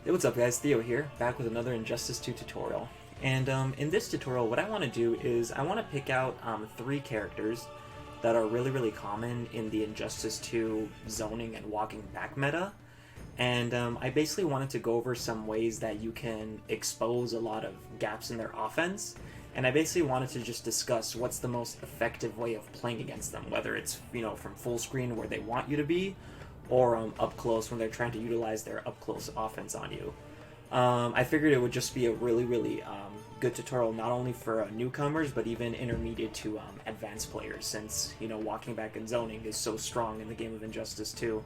Hey, what's up guys, Theo here, back with another Injustice 2 tutorial. And in this tutorial, what I want to do is I want to pick out 3 characters that are really common in the Injustice 2 zoning and walking back meta. And I basically wanted to go over some ways that you can expose a lot of gaps in their offense. And I basically wanted to just discuss what's the most effective way of playing against them, whether it's, from full screen where they want you to be, or up close when they're trying to utilize their up close offense on you. I figured it would just be a really good tutorial, not only for newcomers, but even intermediate to advanced players, since, walking back and zoning is so strong in the game of Injustice 2.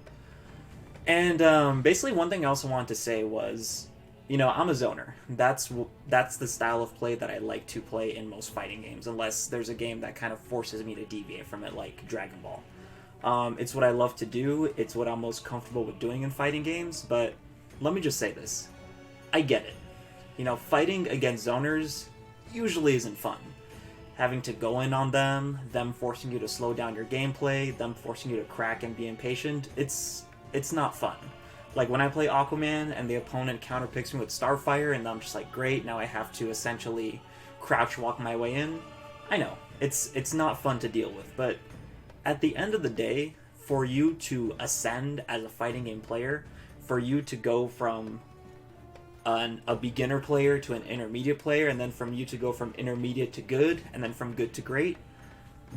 And basically one thing I also wanted to say was, I'm a zoner. That's the style of play that I like to play in most fighting games, unless there's a game that kind of forces me to deviate from it, like Dragon Ball. It's what I love to do, it's what I'm most comfortable with doing in fighting games, but let me just say this. I get it. Fighting against zoners usually isn't fun. Having to go in on them forcing you to slow down your gameplay, them forcing you to crack and be impatient, it's not fun. Like when I play Aquaman and the opponent counterpicks me with Starfire and I'm just like, great, now I have to essentially crouch walk my way in. I know, it's not fun to deal with, but at the end of the day, for you to ascend as a fighting game player, for you to go from a beginner player to an intermediate player, and then from you to go from intermediate to good, and then from good to great,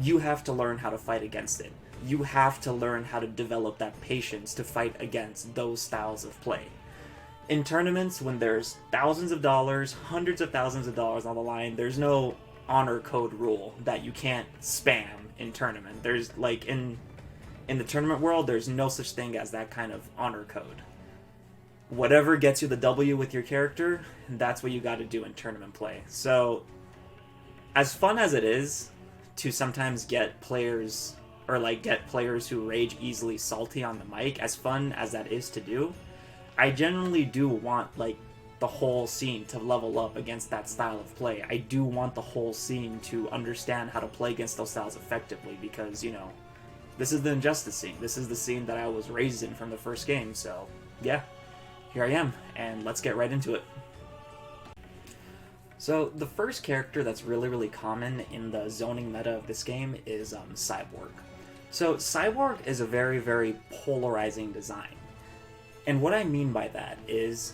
you have to learn how to fight against it. You have to learn how to develop that patience to fight against those styles of play. In tournaments, when there's thousands of dollars, hundreds of thousands of dollars on the line, there's no honor code rule that you can't spam in tournament. There's like in the tournament world, there's no such thing as that kind of honor code. Whatever gets you the W with your character, that's what you got to do in tournament play. So as fun as it is to sometimes get players who rage easily salty on the mic, as fun as that is to do, I generally do want the whole scene to level up against that style of play. I do want the whole scene to understand how to play against those styles effectively, because, this is the Injustice scene. This is the scene that I was raised in from the first game, so yeah, here I am, and let's get right into it. So the first character that's really common in the zoning meta of this game is Cyborg. So Cyborg is a very polarizing design. And what I mean by that is,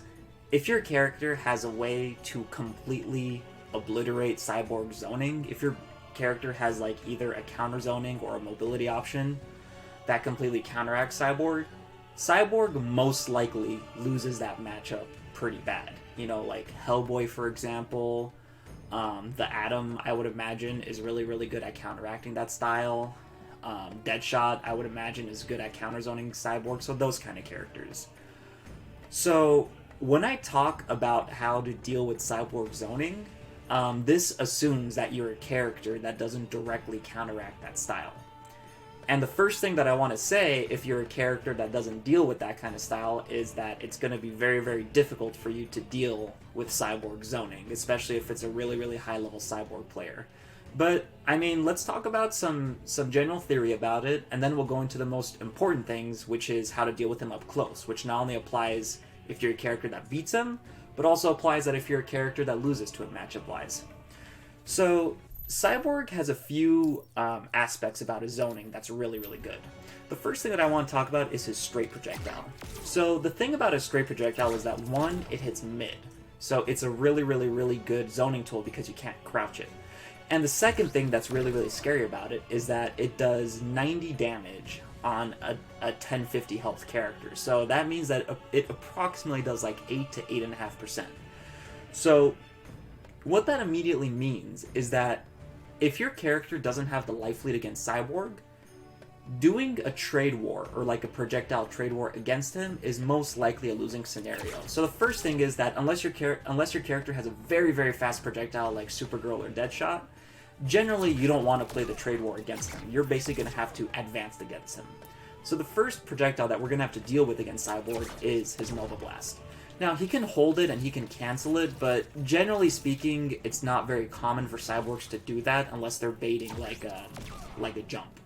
if your character has a way to completely obliterate Cyborg zoning, if your character has either a counter zoning or a mobility option that completely counteracts Cyborg, Cyborg most likely loses that matchup pretty bad. Like Hellboy, for example, the Atom, I would imagine, is really good at counteracting that style. Deadshot, I would imagine, is good at counter zoning Cyborg, so those kind of characters. So when I talk about how to deal with Cyborg zoning, this assumes that you're a character that doesn't directly counteract that style. And the first thing that I want to say, if you're a character that doesn't deal with that kind of style, is that it's going to be very difficult for you to deal with Cyborg zoning, especially if it's a really high-level Cyborg player. But, I mean, let's talk about some general theory about it, and then we'll go into the most important things, which is how to deal with him up close, which not only applies if you're a character that beats him, but also applies that if you're a character that loses to him matchup-wise. So Cyborg has a few aspects about his zoning that's really good. The first thing that I want to talk about is his straight projectile. So the thing about his straight projectile is that, one, it hits mid. So it's a really good zoning tool because you can't crouch it. And the second thing that's really scary about it is that it does 90 damage on a 1050 health character. So that means that it approximately does 8 to 8.5%. So what that immediately means is that if your character doesn't have the life lead against Cyborg, doing a trade war, or a projectile trade war against him, is most likely a losing scenario. So the first thing is that unless your character has a very fast projectile like Supergirl or Deadshot, generally you don't want to play the trade war against him. You're basically going to have to advance against him. So the first projectile that we're going to have to deal with against Cyborg is his Nova Blast. Now, he can hold it and he can cancel it, but generally speaking, it's not very common for Cyborgs to do that unless they're baiting like a jump.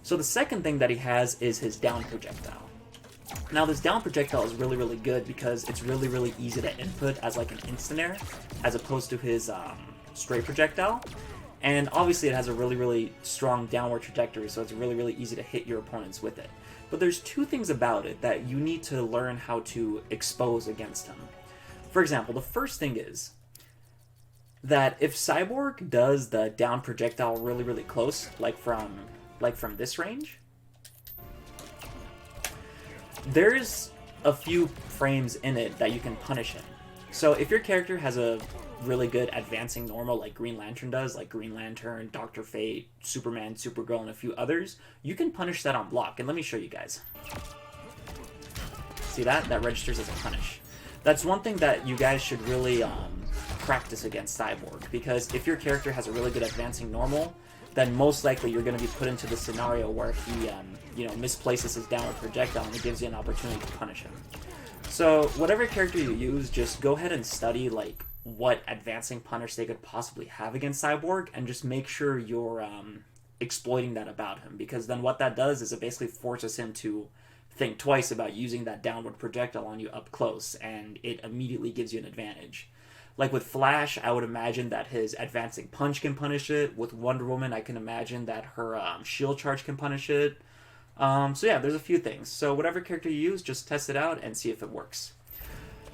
So the second thing that he has is his down projectile. Now this down projectile is really, really good because it's really, really easy to input as like an instant air, as opposed to his straight projectile. And obviously it has a really, really strong downward trajectory, so it's really, really easy to hit your opponents with it. But there's two things about it that you need to learn how to expose against him. For example, the first thing is that if Cyborg does the down projectile really, really close, like from this range, there's a few frames in it that you can punish him. So if your character has a really good advancing normal like Green Lantern does, like Green Lantern, Dr. Fate, Superman, Supergirl, and a few others, you can punish that on block. And let me show you guys. See that? That registers as a punish. That's one thing that you guys should really practice against Cyborg, because if your character has a really good advancing normal, then most likely you're going to be put into the scenario where he, misplaces his downward projectile and it gives you an opportunity to punish him. So whatever character you use, just go ahead and study like what advancing punish they could possibly have against Cyborg, and just make sure you're exploiting that about him, because then what that does is it basically forces him to think twice about using that downward projectile on you up close, and it immediately gives you an advantage. Like with Flash, I would imagine that his advancing punch can punish it. With Wonder Woman, I can imagine that her shield charge can punish it. So yeah, there's a few things. So whatever character you use, just test it out and see if it works.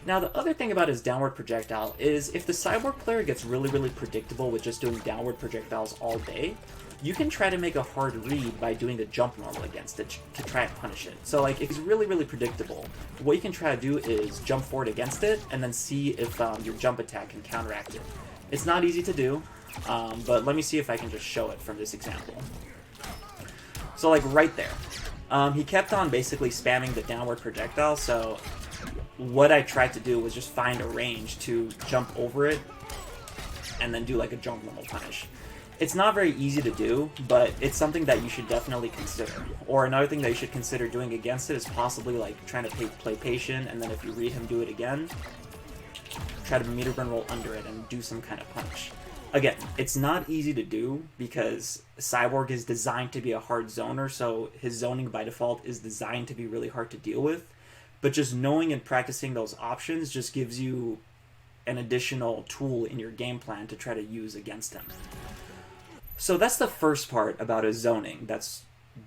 Now the other thing about his downward projectile is if the Cyborg player gets really, really predictable with just doing downward projectiles all day, you can try to make a hard read by doing the jump normal against it to try and punish it. So like if it's really, really predictable, what you can try to do is jump forward against it and then see if your jump attack can counteract it. It's not easy to do, but let me see if I can just show it from this example. So like right there, he kept on basically spamming the downward projectile, so what I tried to do was just find a range to jump over it and then do like a jump normal punish. It's not very easy to do, but it's something that you should definitely consider. Or another thing that you should consider doing against it is possibly like trying to play patient, and then if you read him do it again, try to meter burn roll under it and do some kind of punish. Again, it's not easy to do because Cyborg is designed to be a hard zoner, so his zoning by default is designed to be really hard to deal with. But just knowing and practicing those options just gives you an additional tool in your game plan to try to use against him. So that's the first part about his zoning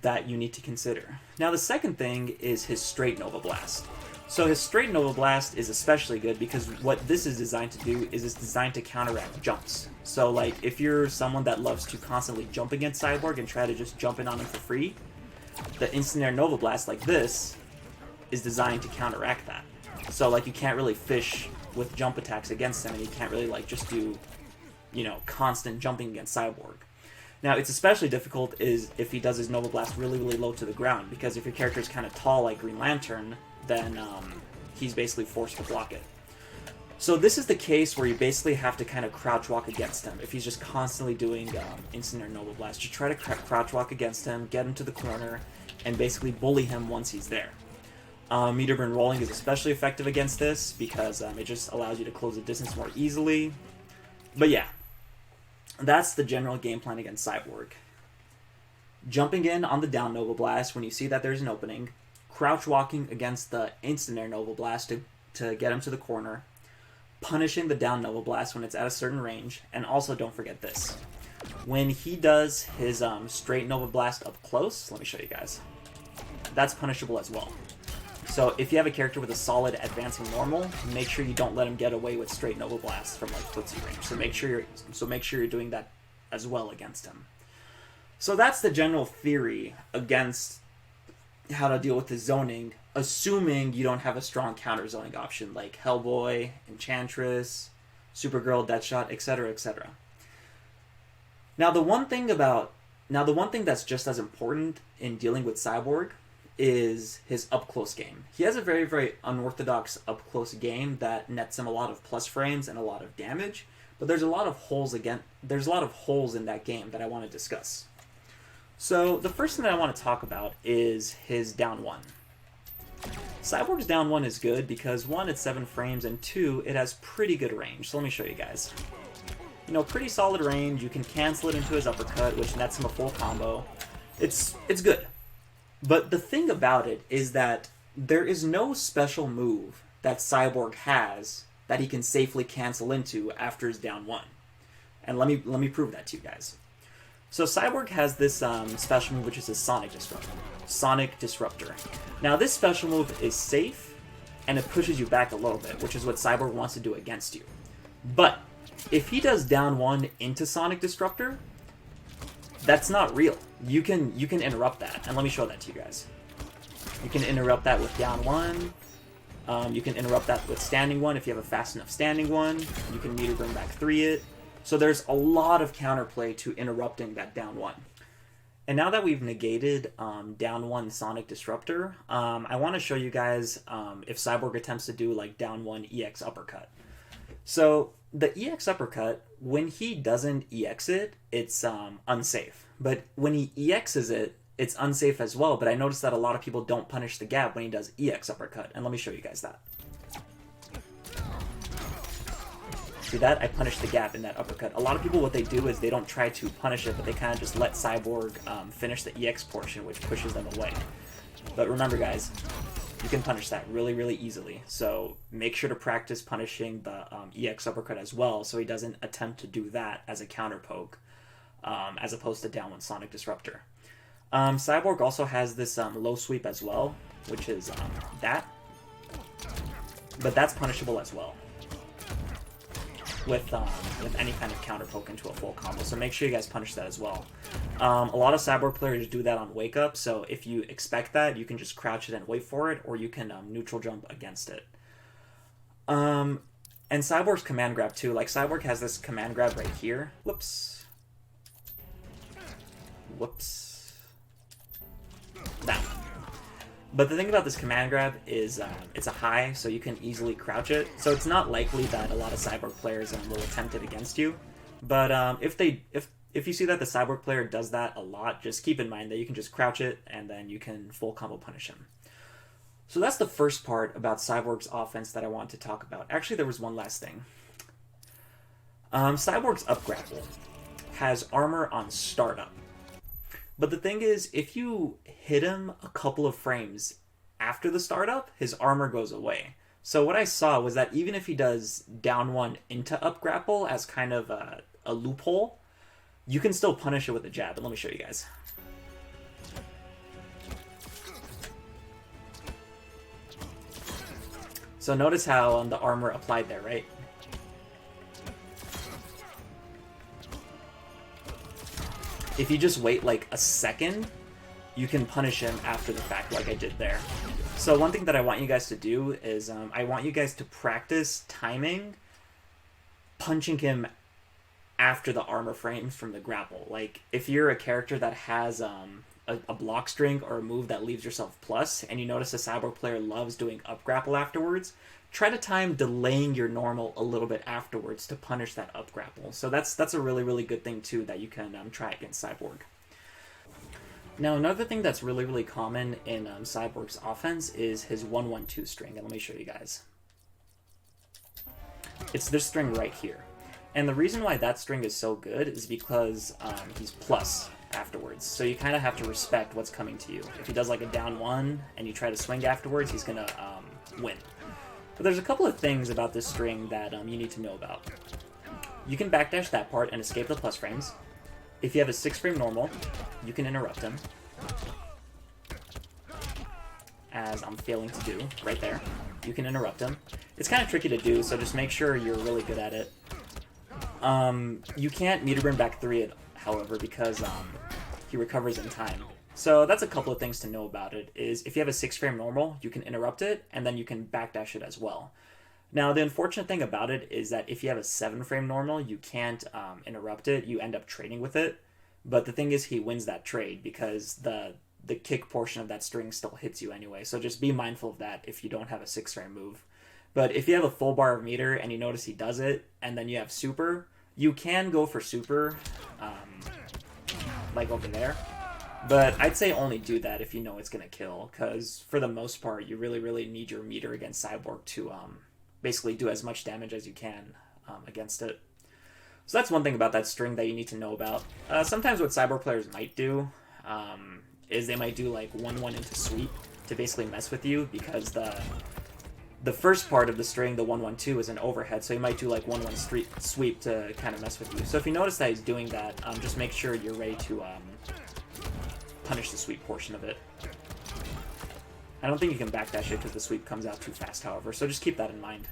that you need to consider. Now the second thing is his straight Nova Blast. So his straight Nova Blast is especially good because what this is designed to do is it's designed to counteract jumps. So like if you're someone that loves to constantly jump against Cyborg and try to just jump in on him for free, the instant air Nova Blast like this is designed to counteract that. So like you can't really fish with jump attacks against him, and you can't really like just do, constant jumping against Cyborg. Now, it's especially difficult is if he does his Nova Blast really, really low to the ground, because if your character is kind of tall like Green Lantern, then he's basically forced to block it. So this is the case where you basically have to kind of crouch walk against him. If he's just constantly doing instant or Nova Blast, just try to crouch walk against him, get him to the corner, and basically bully him once he's there. Meter burn rolling is especially effective against this because it just allows you to close the distance more easily. But yeah. That's the general game plan against Cyborg. Jumping in on the down Nova Blast when you see that there's an opening, crouch walking against the instant air Nova Blast to get him to the corner, punishing the down Nova Blast when it's at a certain range, and also don't forget this. When he does his straight Nova Blast up close, let me show you guys, that's punishable as well. So if you have a character with a solid advancing normal, make sure you don't let him get away with straight Nova Blasts from like footsie range. So make sure you're doing that as well against him. So that's the general theory against how to deal with the zoning, assuming you don't have a strong counter zoning option like Hellboy, Enchantress, Supergirl, Deadshot, etc., etc. Now the one thing that's just as important in dealing with Cyborg is his up-close game. He has a very, very unorthodox up-close game that nets him a lot of plus frames and a lot of damage, but there's a lot of holes in that game that I want to discuss. So the first thing that I want to talk about is his down 1. Cyborg's down 1 is good because 1, it's 7 frames, and 2, it has pretty good range. So let me show you guys. Pretty solid range. You can cancel it into his uppercut, which nets him a full combo. It's good. But the thing about it is that there is no special move that Cyborg has that he can safely cancel into after his down one. And let me prove that to you guys. So Cyborg has this special move, which is his Sonic Disruptor. Sonic Disruptor. Now this special move is safe, and it pushes you back a little bit, which is what Cyborg wants to do against you. But if he does down one into Sonic Disruptor, that's not real. You can interrupt that, and let me show that to you guys. You can interrupt that with down one. You can interrupt that with standing one if you have a fast enough standing one. You can meter bring back 3 it. So there's a lot of counterplay to interrupting that down one. And now that we've negated down one Sonic Disruptor, I want to show you guys if Cyborg attempts to do like down one EX Uppercut. So the EX Uppercut, when he doesn't EX it, it's unsafe. But when he EXs it, it's unsafe as well. But I noticed that a lot of people don't punish the gap when he does EX Uppercut. And let me show you guys that. See that? I punished the gap in that uppercut. A lot of people, what they do is they don't try to punish it, but they kind of just let Cyborg finish the EX portion, which pushes them away. But remember, guys, you can punish that really, really easily. So make sure to practice punishing the EX uppercut as well, so he doesn't attempt to do that as a counter poke, as opposed to down one Sonic Disruptor. Cyborg also has this low sweep as well, which is that. But that's punishable as well with any kind of counter poke into a full combo. So make sure you guys punish that as well. A lot of Cyborg players do that on wake up, so if you expect that, you can just crouch it and wait for it, or you can neutral jump against it. And Cyborg's command grab too. Like Cyborg has this command grab right here. Whoops. That one. But the thing about this command grab is it's a high, so you can easily crouch it. So it's not likely that a lot of Cyborg players will attempt it against you. But if you see that the Cyborg player does that a lot, just keep in mind that you can just crouch it, and then you can full combo punish him. So that's the first part about Cyborg's offense that I want to talk about. Actually, there was one last thing. Cyborg's up grapple has armor on startup. But the thing is, if you hit him a couple of frames after the startup, his armor goes away. So what I saw was that even if he does down one into up grapple as kind of a loophole, you can still punish it with a jab. And let me show you guys. So notice how the armor applied there, right? If you just wait like a second, you can punish him after the fact like I did there. So one thing that I want you guys to do is I want you guys to practice timing punching him after the armor frames from the grapple. Like if you're a character that has a block string or a move that leaves yourself plus, and you notice a Cyborg player loves doing up grapple afterwards, try to time delaying your normal a little bit afterwards to punish that up grapple. So that's a really, really good thing too that you can try against Cyborg. Now another thing that's really, really common in Cyborg's offense is his 1-1-2 string, and let me show you guys. It's this string right here. And the reason why that string is so good is because he's plus afterwards. So you kind of have to respect what's coming to you. If he does like a down one and you try to swing afterwards, he's going to win. But there's a couple of things about this string that you need to know about. You can backdash that part and escape the plus frames. If you have a 6-frame normal, you can interrupt him. As I'm failing to do right there. You can interrupt him. It's kind of tricky to do, so just make sure you're really good at it. You can't meter bring back 3 it, however, because he recovers in time. So that's a couple of things to know about it, is if you have a 6-frame normal, you can interrupt it, and then you can backdash it as well. Now, the unfortunate thing about it is that if you have a 7-frame normal, you can't interrupt it, you end up trading with it. But the thing is, he wins that trade, because the kick portion of that string still hits you anyway. So just be mindful of that if you don't have a 6-frame move. But if you have a full bar of meter and you notice he does it, and then you have super, you can go for super, like over there. But I'd say only do that if you know it's going to kill, because for the most part, you really, really need your meter against Cyborg to basically do as much damage as you can against it. So that's one thing about that string that you need to know about. Sometimes what Cyborg players might do is they might do like 1-1 into sweep to basically mess with you, because the first part of the string, the 1-1-2, is an overhead, so he might do like 1-1 sweep to kind of mess with you. So if you notice that he's doing that, just make sure you're ready to punish the sweep portion of it. I don't think you can backdash it because the sweep comes out too fast, however, so just keep that in mind.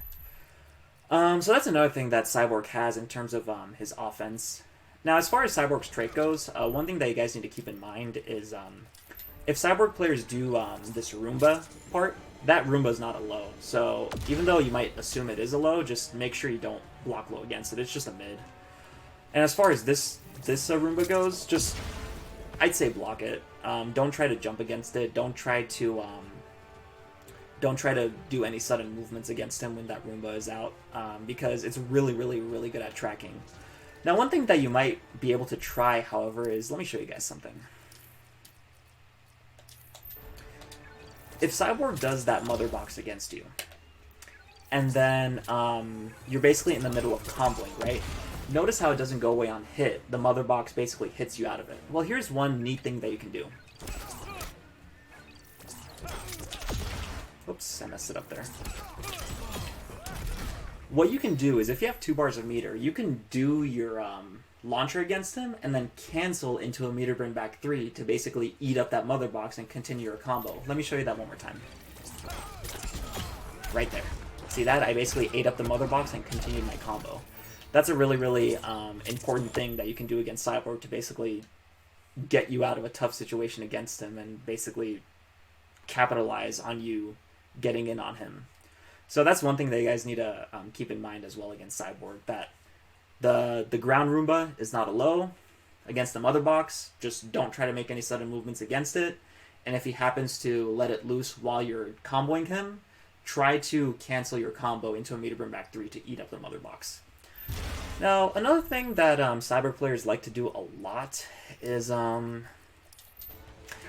So that's another thing that Cyborg has in terms of his offense. Now, as far as Cyborg's trait goes, one thing that you guys need to keep in mind is if Cyborg players do this Roomba part, that Roomba is not a low. So even though you might assume it is a low, just make sure you don't block low against it. It's just a mid. And as far as this Roomba goes, just I'd say block it. Don't try to jump against it. Don't try to do any sudden movements against him when that Roomba is out, because it's really, really, really good at tracking. Now, one thing that you might be able to try, however, is, let me show you guys something. If Cyborg does that mother box against you, and then you're basically in the middle of comboing, right? Notice how it doesn't go away on hit. The mother box basically hits you out of it. Well, here's one neat thing that you can do. Oops, I messed it up there. What you can do is, if you have 2 bars of meter, you can do your launcher against him and then cancel into a meter bring back 3 to basically eat up that mother box and continue your combo. Let me show you that one more time. Right there. See that? I basically ate up the mother box and continued my combo. That's a really, really important thing that you can do against Cyborg to basically get you out of a tough situation against him and basically capitalize on you getting in on him. So that's one thing that you guys need to keep in mind as well against Cyborg, that the ground Roomba is not a low. Against the mother box, just don't try to make any sudden movements against it. And if he happens to let it loose while you're comboing him, try to cancel your combo into a meter bring back 3 to eat up the mother box. Now, another thing that Cyborg players like to do a lot is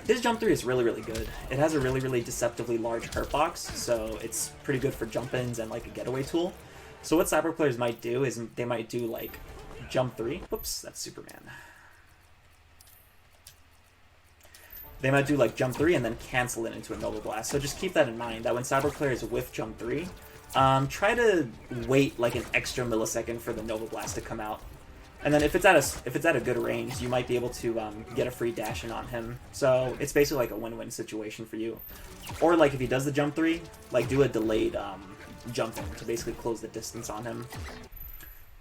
his jump 3 is really, really good. It has a really, really deceptively large hurt box, so it's pretty good for jump-ins and like a getaway tool. So what Cyborg players might do is they might do like jump 3. Whoops, that's Superman. They might do like jump 3 and then cancel it into a Nova Blast. So just keep that in mind, that when Cyborg players whiff jump 3, try to wait like an extra millisecond for the Nova Blast to come out. And then if it's at a good range, you might be able to get a free dash in on him. So it's basically like a win-win situation for you. Or like if he does the jump 3, like do a delayed jump in to basically close the distance on him.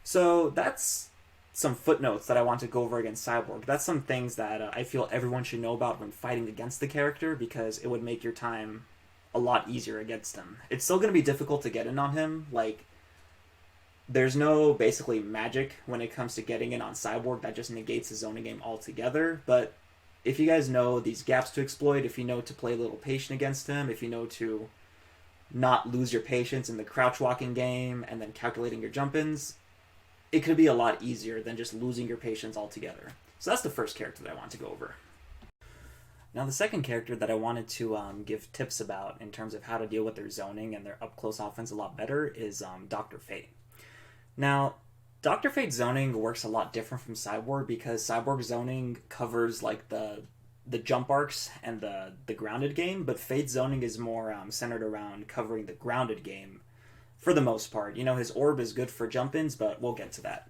So that's some footnotes that I want to go over against Cyborg. That's some things that I feel everyone should know about when fighting against the character, because it would make your time a lot easier against him. It's still going to be difficult to get in on him. Like, there's no basically magic when it comes to getting in on Cyborg that just negates the zoning game altogether, but if you guys know these gaps to exploit, if you know to play a little patient against him, if you know to not lose your patience in the crouch walking game and then calculating your jump-ins, it could be a lot easier than just losing your patience altogether. So that's the first character that I want to go over. Now the second character that I wanted to give tips about in terms of how to deal with their zoning and their up-close offense a lot better is Dr. Fate. Now, Dr. Fate's zoning works a lot different from Cyborg, because Cyborg zoning covers like the jump arcs and the grounded game, but Fate's zoning is more centered around covering the grounded game for the most part. You know, his orb is good for jump-ins, but we'll get to that.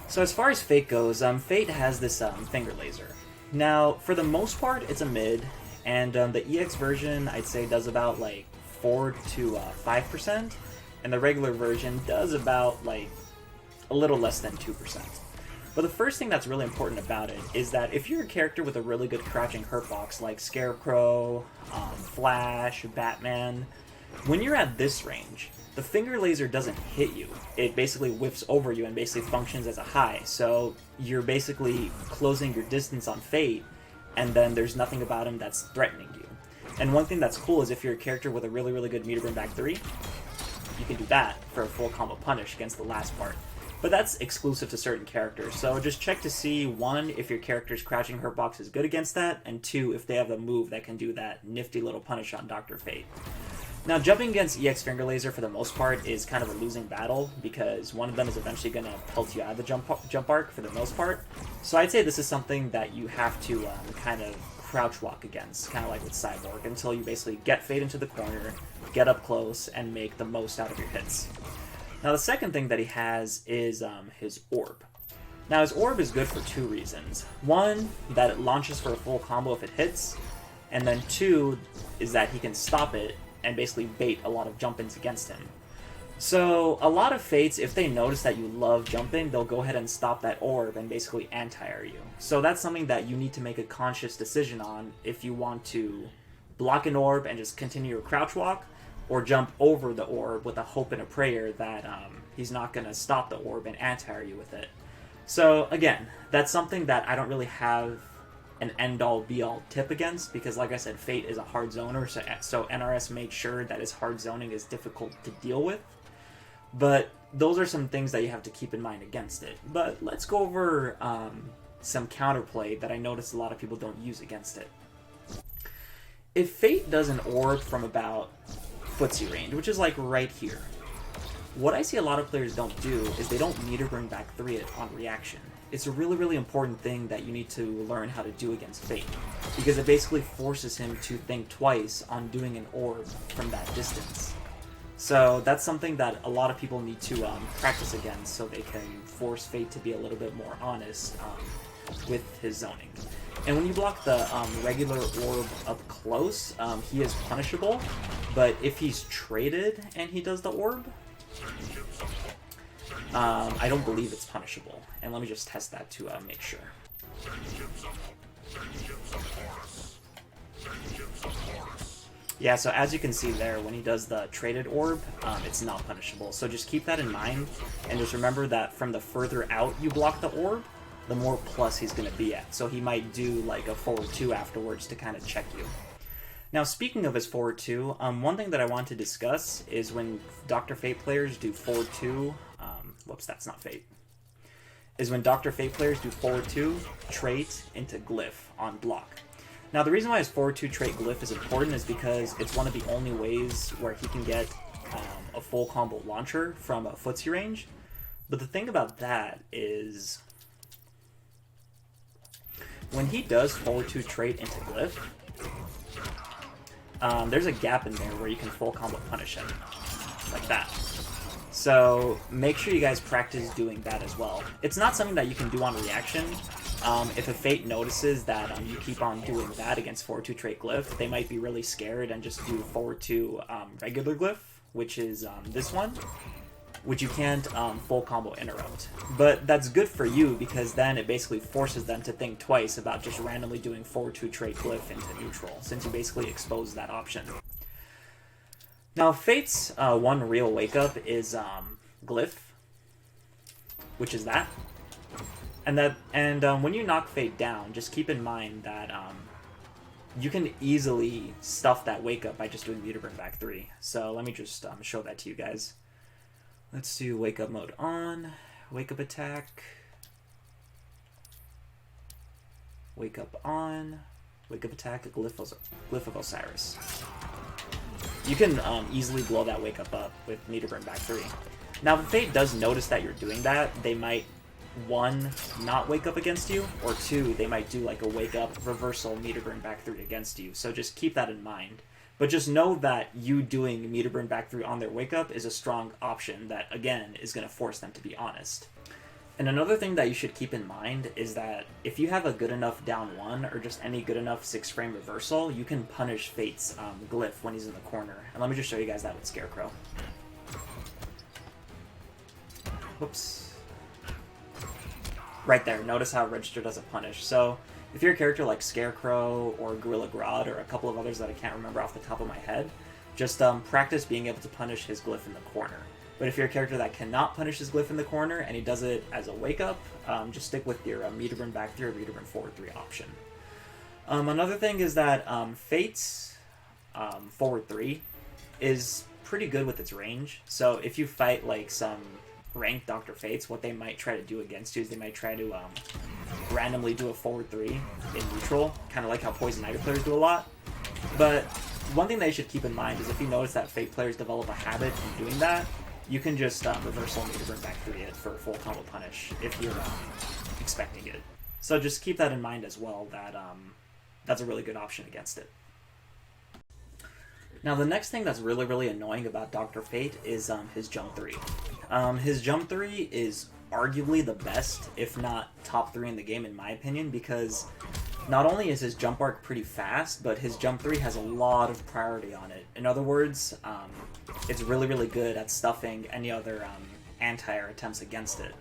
So as far as Fate goes, Fate has this finger laser. Now, for the most part, it's a mid, and the EX version, I'd say, does about like 4 to 5%, and the regular version does about like a little less than 2%. But the first thing that's really important about it is that if you're a character with a really good crouching hurt box like Scarecrow, Flash, Batman, when you're at this range, the finger laser doesn't hit you. It basically whiffs over you and basically functions as a high. So you're basically closing your distance on Fate, and then there's nothing about him that's threatening you. And one thing that's cool is if you're a character with a really, really good meter bring back 3, you can do that for a full combo punish against the last part. But that's exclusive to certain characters, so just check to see, 1, if your character's crouching hurt box is good against that, and 2, if they have a move that can do that nifty little punish on Dr. Fate. Now, jumping against EX Finger Laser for the most part is kind of a losing battle, because one of them is eventually going to pelt you out of the jump arc for the most part. So I'd say this is something that you have to kind of crouch walk against, kind of like with Cyborg, until you basically get Fate into the corner, get up close, and make the most out of your hits. Now the second thing that he has is his orb. Now his orb is good for two reasons. One, that it launches for a full combo if it hits, and then two, is that he can stop it and basically bait a lot of jump-ins against him. So a lot of Fates, if they notice that you love jumping, they'll go ahead and stop that orb and basically anti-air you. So that's something that you need to make a conscious decision on if you want to block an orb and just continue your crouch walk, or jump over the orb with a hope and a prayer that he's not going to stop the orb and anti-air you with it. So again, that's something that I don't really have an end-all be-all tip against, because like I said, Fate is a hard zoner, so NRS made sure that his hard zoning is difficult to deal with. But those are some things that you have to keep in mind against it. But let's go over some counterplay that I notice a lot of people don't use against it. If Fate does an orb from about footsie range, which is like right here, what I see a lot of players don't do is they don't meter bring back 3 it on reaction. It's a really, really important thing that you need to learn how to do against Fate, because it basically forces him to think twice on doing an orb from that distance. So that's something that a lot of people need to practice against, so they can force Fate to be a little bit more honest with his zoning. And when you block the regular orb up close, he is punishable, but if he's traded and he does the orb, I don't believe it's punishable. And let me just test that to make sure. Yeah, so as you can see there, when he does the traded orb, it's not punishable. So just keep that in mind, and just remember that from the further out you block the orb, the more plus he's going to be at. So he might do like a forward 2 afterwards to kind of check you. Now, speaking of his forward 2, one thing that I want to discuss is when Dr. Fate players do forward 2, whoops, that's not Fate, is when Dr. Fate players do forward 2, trait into glyph on block. Now, the reason why his forward 2 trait glyph is important is because it's one of the only ways where he can get a full combo launcher from a footsie range. But the thing about that is, when he does forward 2 trait into glyph, there's a gap in there where you can full combo punish him, like that. So make sure you guys practice doing that as well. It's not something that you can do on reaction. If a Fate notices that you keep on doing that against forward 2 trait glyph, they might be really scared and just do forward 2 regular glyph, which is this one, which you can't full combo interrupt. But that's good for you, because then it basically forces them to think twice about just randomly doing forward 2 trait glyph into neutral, since you basically expose that option. Now, Fate's one real wake up is glyph, which is that. And when you knock Fate down, just keep in mind that you can easily stuff that wake up by just doing meter bring back 3. So let me just show that to you guys. Let's do wake up mode on, wake up attack, wake up on, wake up attack, glyph of Osiris. You can easily blow that wake up with meter burn back 3. Now, if Fate does notice that you're doing that, they might, 1, not wake up against you, or 2, they might do like a wake up reversal meter burn back 3 against you. So just keep that in mind. But just know that you doing meter burn back 3 on their wake up is a strong option that, again, is going to force them to be honest. And another thing that you should keep in mind is that if you have a good enough down 1 or just any good enough 6-frame reversal, you can punish Fate's glyph when he's in the corner. And let me just show you guys that with Scarecrow. Whoops. Right there, notice how register does a punish. So if you're a character like Scarecrow or Gorilla Grodd or a couple of others that I can't remember off the top of my head, just practice being able to punish his glyph in the corner. But if you're a character that cannot punish his glyph in the corner and he does it as a wake-up, just stick with your meter burn back 3 or meter burn forward 3 option. Another thing is that Fate's forward 3 is pretty good with its range. So if you fight like some ranked Dr. Fates, what they might try to do against you is they might try to randomly do a forward 3 in neutral, kind of like how Poison Ivy players do a lot. But one thing that you should keep in mind is if you notice that Fate players develop a habit in doing that, you can just reversal meter burn back 3 it for a full combo punish if you're expecting it. So just keep that in mind as well, that that's a really good option against it. Now, the next thing that's really, really annoying about Dr. Fate is his jump 3. His jump 3 is arguably the best, if not top 3 in the game in my opinion, because not only is his jump arc pretty fast, but his jump 3 has a lot of priority on it. In other words, it's really, really good at stuffing any other anti-air attempts against it.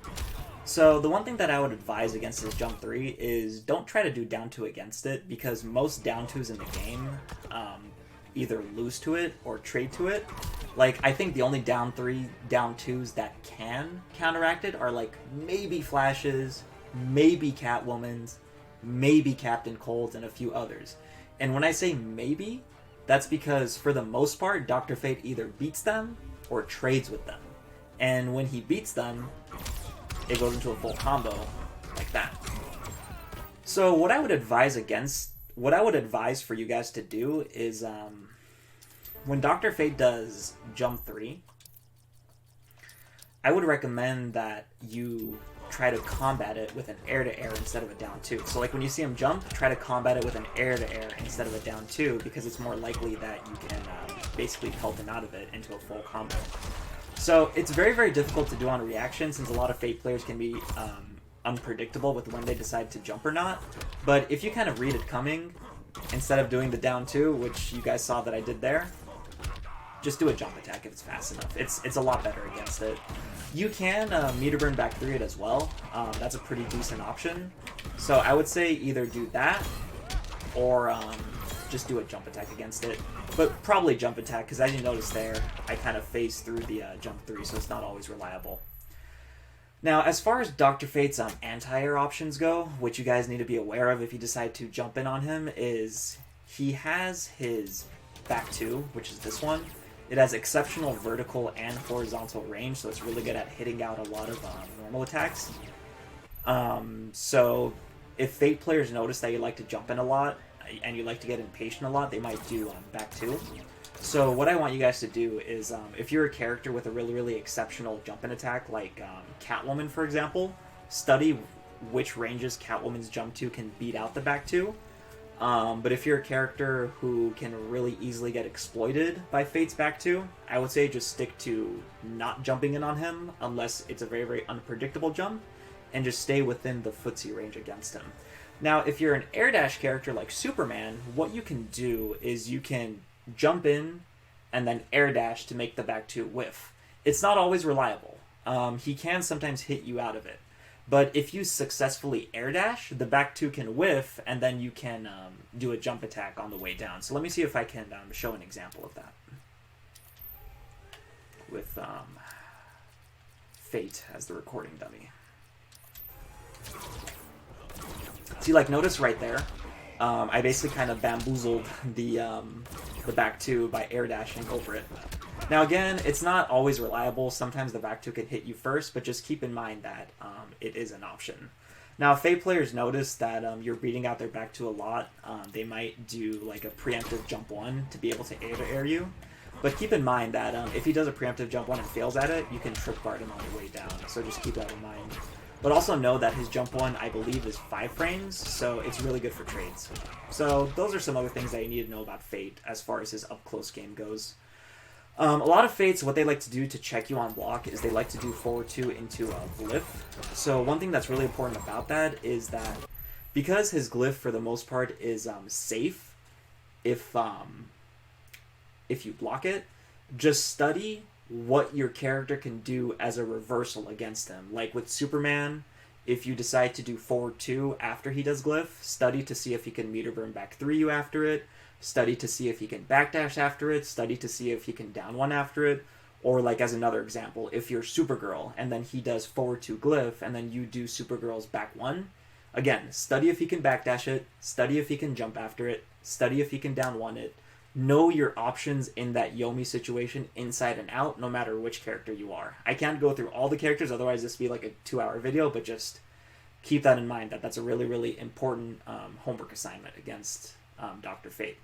So the one thing that I would advise against his jump 3 is don't try to do down 2 against it, because most down 2s in the game either lose to it or trade to it. Like, I think the only down 3, down 2s that can counteract it are like maybe Flashes, maybe Catwoman's, maybe Captain Cold's, and a few others. And when I say maybe, that's because for the most part, Dr. Fate either beats them or trades with them. And when he beats them, it goes into a full combo like that. So what I would advise for you guys to do is when Dr. Fate does jump 3, I would recommend that you try to combat it with an air-to-air instead of a down 2. So like when you see him jump, try to combat it with an air-to-air instead of a down 2, because it's more likely that you can basically pelt him out of it into a full combo. So it's very, very difficult to do on reaction, since a lot of Fate players can be unpredictable with when they decide to jump or not. But if you kind of read it coming, instead of doing the down 2, which you guys saw that I did there, just do a jump attack if it's fast enough. It's a lot better against it. You can meter burn back 3 it as well. That's a pretty decent option. So I would say either do that or just do a jump attack against it. But probably jump attack, because as you notice there, I kind of phase through the jump 3, so it's not always reliable. Now, as far as Dr. Fate's anti-air options go, which you guys need to be aware of if you decide to jump in on him, is he has his back 2, which is this one. It has exceptional vertical and horizontal range, so it's really good at hitting out a lot of normal attacks. So if Fate players notice that you like to jump in a lot, and you like to get impatient a lot, they might do back 2. So what I want you guys to do is, if you're a character with a really, really exceptional jump-in attack, like Catwoman, for example, study which ranges Catwoman's jump 2 can beat out the back 2. But if you're a character who can really easily get exploited by Fate's back 2, I would say just stick to not jumping in on him unless it's a very, very unpredictable jump, and just stay within the footsie range against him. Now, if you're an air dash character like Superman, what you can do is you can jump in and then air dash to make the back 2 whiff. It's not always reliable. He can sometimes hit you out of it. But if you successfully air dash, the back 2 can whiff, and then you can do a jump attack on the way down. So let me see if I can show an example of that. With Fate as the recording dummy. See, like, notice right there, I basically kind of bamboozled the back 2 by air dashing over it. Now again, it's not always reliable. Sometimes the back 2 can hit you first, but just keep in mind that it is an option. Now, if Fate players notice that you're beating out their back 2 a lot, they might do like a preemptive jump 1 to be able to air you. But keep in mind that if he does a preemptive jump 1 and fails at it, you can trip guard him on the way down. So just keep that in mind. But also know that his jump 1, I believe, is 5 frames, so it's really good for trades. So those are some other things that you need to know about Fate as far as his up-close game goes. A lot of Fates, what they like to do to check you on block is they like to do forward 2 into a glyph. So one thing that's really important about that is that because his glyph, for the most part, is safe if you block it, just study what your character can do as a reversal against him. Like with Superman, if you decide to do forward 2 after he does glyph, study to see if he can meter burn back 3 you after it, study to see if he can backdash after it, study to see if he can down 1 after it, or like as another example, if you're Supergirl and then he does forward 2 glyph and then you do Supergirl's back 1, again, study if he can backdash it, study if he can jump after it, study if he can down 1 it. Know your options in that Yomi situation inside and out, no matter which character you are. I can't go through all the characters, otherwise this would be like a 2-hour video, but just keep that in mind, that that's a really, really important homework assignment against Dr. Fate.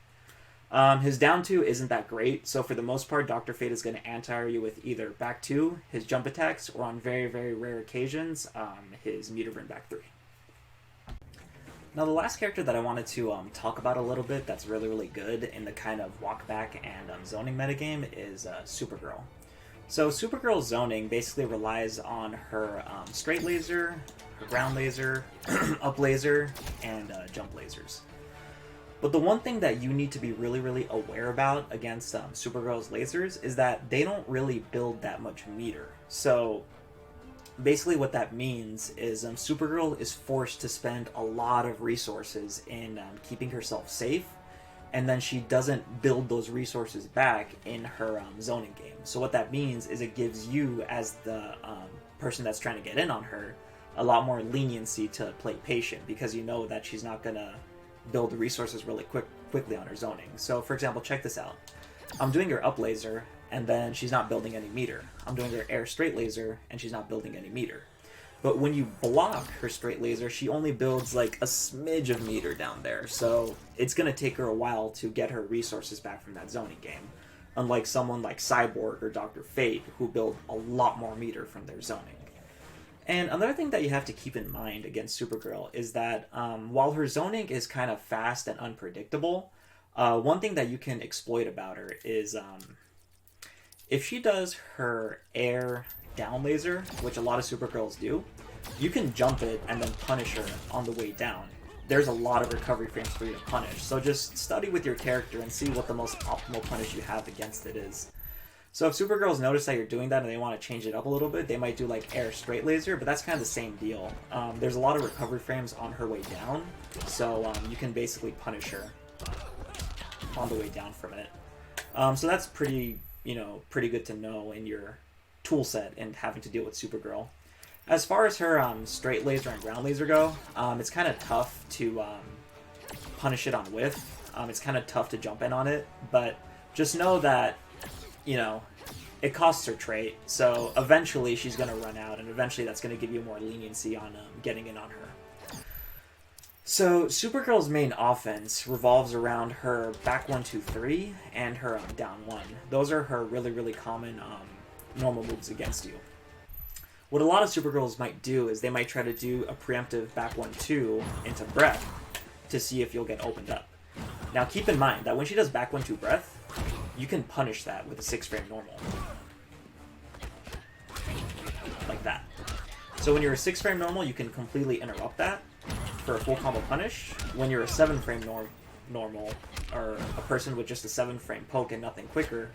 His down 2 isn't that great, so for the most part, Dr. Fate is going to anti-air you with either back 2, his jump attacks, or on very, very rare occasions, his meter burn back 3. Now, the last character that I wanted to talk about a little bit that's really, really good in the kind of walkback and zoning metagame is Supergirl. So Supergirl's zoning basically relies on her straight laser, her ground laser, up laser, and jump lasers. But the one thing that you need to be really, really aware about against Supergirl's lasers is that they don't really build that much meter. So basically what that means is Supergirl is forced to spend a lot of resources in keeping herself safe, and then she doesn't build those resources back in her zoning game. So what that means is it gives you, as the person that's trying to get in on her, a lot more leniency to play patient, because you know that she's not going to build the resources really quickly on her zoning. So for example, check this out. I'm doing her up laser, and then she's not building any meter. I'm doing her air straight laser, and she's not building any meter. But when you block her straight laser, she only builds like a smidge of meter down there. So it's going to take her a while to get her resources back from that zoning game. Unlike someone like Cyborg or Dr. Fate, who build a lot more meter from their zoning. And another thing that you have to keep in mind against Supergirl is that while her zoning is kind of fast and unpredictable, one thing that you can exploit about her is if she does her air down laser, which a lot of Supergirls do, you can jump it and then punish her on the way down. There's a lot of recovery frames for you to punish, so just study with your character and see what the most optimal punish you have against it is. So if Supergirls notice that you're doing that and they want to change it up a little bit, they might do like air straight laser, but that's kind of the same deal. There's a lot of recovery frames on her way down, so you can basically punish her on the way down from it. So that's pretty good to know in your tool set and having to deal with Supergirl. As far as her straight laser and ground laser go, it's kind of tough to punish it on whiff. It's kind of tough to jump in on it, but just know that it costs her trait, so eventually she's going to run out, and eventually that's going to give you more leniency on getting in on her. So Supergirl's main offense revolves around her back 1, 2, 3 and her down 1. Those are her really, really common normal moves against you. What a lot of Supergirls might do is they might try to do a preemptive back 1, 2 into breath to see if you'll get opened up. Now keep in mind that when she does back 1, 2 breath, you can punish that with a 6-frame normal. Like that. So when you're a 6-frame normal, you can completely interrupt that for a full combo punish. When you're a 7-frame normal, or a person with just a 7-frame poke and nothing quicker,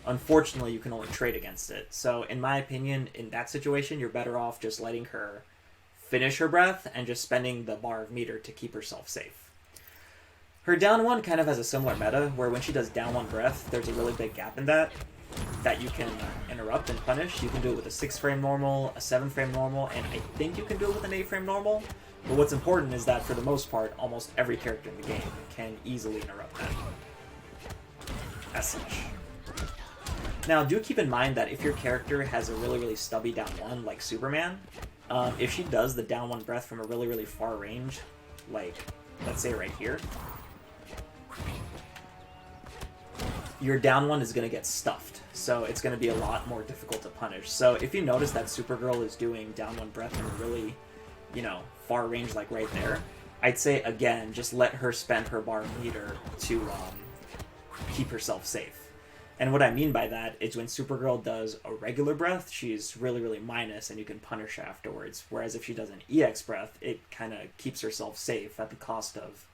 unfortunately you can only trade against it. So in my opinion, in that situation, you're better off just letting her finish her breath and just spending the bar of meter to keep herself safe. Her down 1 kind of has a similar meta, where when she does down 1 breath, there's a really big gap in that you can interrupt and punish. You can do it with a 6-frame normal, a 7-frame normal, and I think you can do it with an 8-frame normal. But what's important is that for the most part, almost every character in the game can easily interrupt that. As such. Now, do keep in mind that if your character has a really, really stubby down 1, like Superman, if she does the down 1 breath from a really, really far range, like, let's say right here, your down 1 is going to get stuffed, so it's going to be a lot more difficult to punish. So if you notice that Supergirl is doing down 1 breath from a really, far range, like right there, I'd say, again, just let her spend her bar meter to keep herself safe. And what I mean by that is when Supergirl does a regular breath, she's really, really minus, and you can punish her afterwards. Whereas if she does an EX breath, it kind of keeps herself safe at the cost of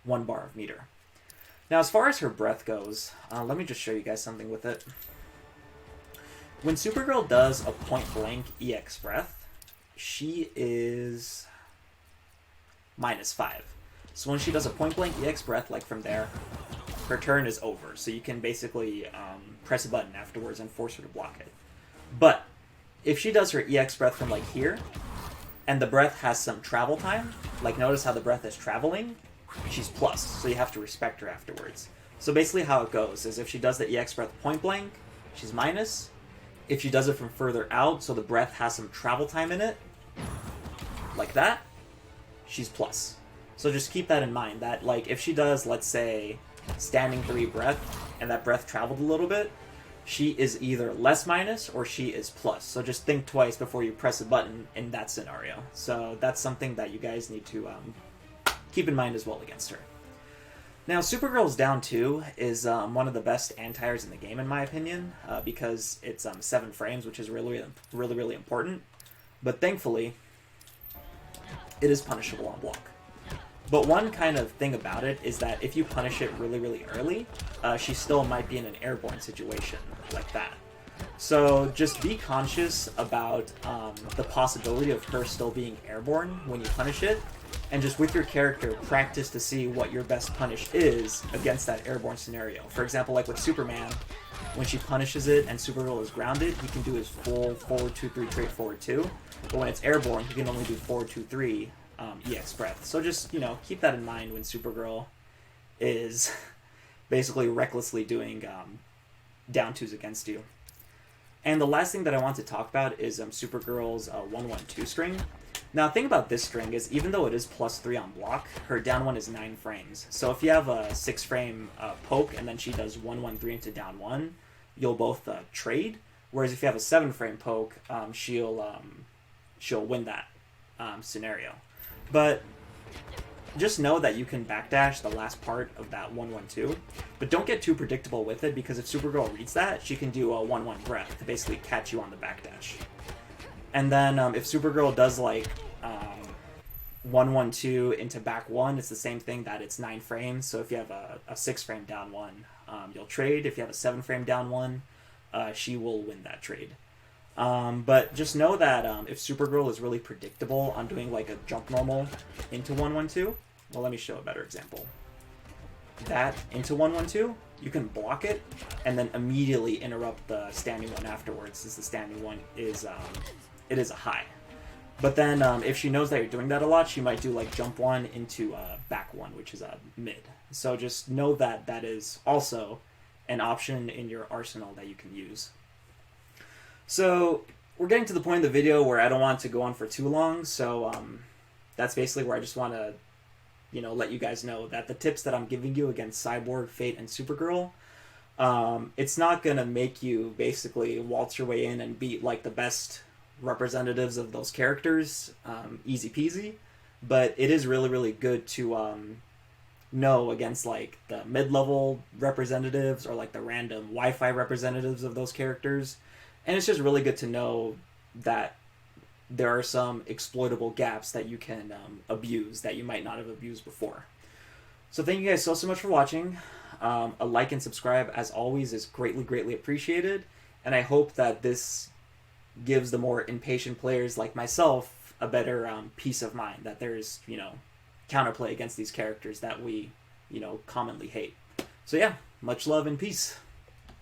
1 bar of meter. Now, as far as her breath goes, let me just show you guys something with it. When Supergirl does a point-blank EX breath, she is -5. So when she does a point-blank EX breath, like from there, her turn is over. So you can basically press a button afterwards and force her to block it. But if she does her EX breath from like here, and the breath has some travel time, like notice how the breath is traveling, she's plus, so you have to respect her afterwards. So basically how it goes is if she does the EX breath point blank, she's minus. If she does it from further out, so the breath has some travel time in it, like that, she's plus. So just keep that in mind, that like if she does, let's say, standing 3 breath, and that breath traveled a little bit, she is either less minus or she is plus. So just think twice before you press a button in that scenario. So that's something that you guys need to keep in mind as well against her. Now, Supergirl's down 2 is one of the best anti-airs in the game, in my opinion, because it's 7 frames, which is really important. But thankfully, it is punishable on block. But one kind of thing about it is that if you punish it really early, she still might be in an airborne situation like that. So just be conscious about the possibility of her still being airborne when you punish it, and just with your character, practice to see what your best punish is against that airborne scenario. For example, like with Superman, when she punishes it and Supergirl is grounded, he can do his full forward 2-3 trait forward 2, but when it's airborne, he can only do forward 2-3 EX breath. So just, keep that in mind when Supergirl is basically recklessly doing down 2s against you. And the last thing that I want to talk about is Supergirl's 1-1-2 string. Now, the thing about this string is, even though it is +3 on block, her down 1 is 9 frames. So if you have a 6-frame poke and then she does 1-1-3 into down 1, you'll both trade. Whereas if you have a 7-frame poke, she'll win that scenario. But just know that you can backdash the last part of that 1-1-2, but don't get too predictable with it, because if Supergirl reads that, she can do a 1-1 breath to basically catch you on the backdash. And then if Supergirl does like 1-1-2 into back 1, it's the same thing, that it's 9 frames. So if you have a 6-frame down 1, you'll trade. If you have a 7-frame down 1, she will win that trade. But just know that if Supergirl is really predictable on doing like a jump normal into 1-1-2, well, let me show a better example. That into 1-1-2, you can block it and then immediately interrupt the standing one afterwards, since the standing one is it is a high. But then if she knows that you're doing that a lot, she might do like jump 1 into back 1, which is a mid. So just know that that is also an option in your arsenal that you can use. So we're getting to the point of the video where I don't want to go on for too long, so that's basically where I just want to let you guys know that the tips that I'm giving you against Cyborg, Fate, and Supergirl, it's not going to make you basically waltz your way in and beat like the best representatives of those characters, easy peasy, but it is really good to know against like the mid-level representatives or like the random Wi-Fi representatives of those characters. And it's just really good to know that there are some exploitable gaps that you can abuse that you might not have abused before. So thank you guys so much for watching. A like and subscribe, as always, is greatly appreciated. And I hope that this gives the more impatient players like myself a better peace of mind, that there's, counterplay against these characters that we, commonly hate. So yeah, much love and peace.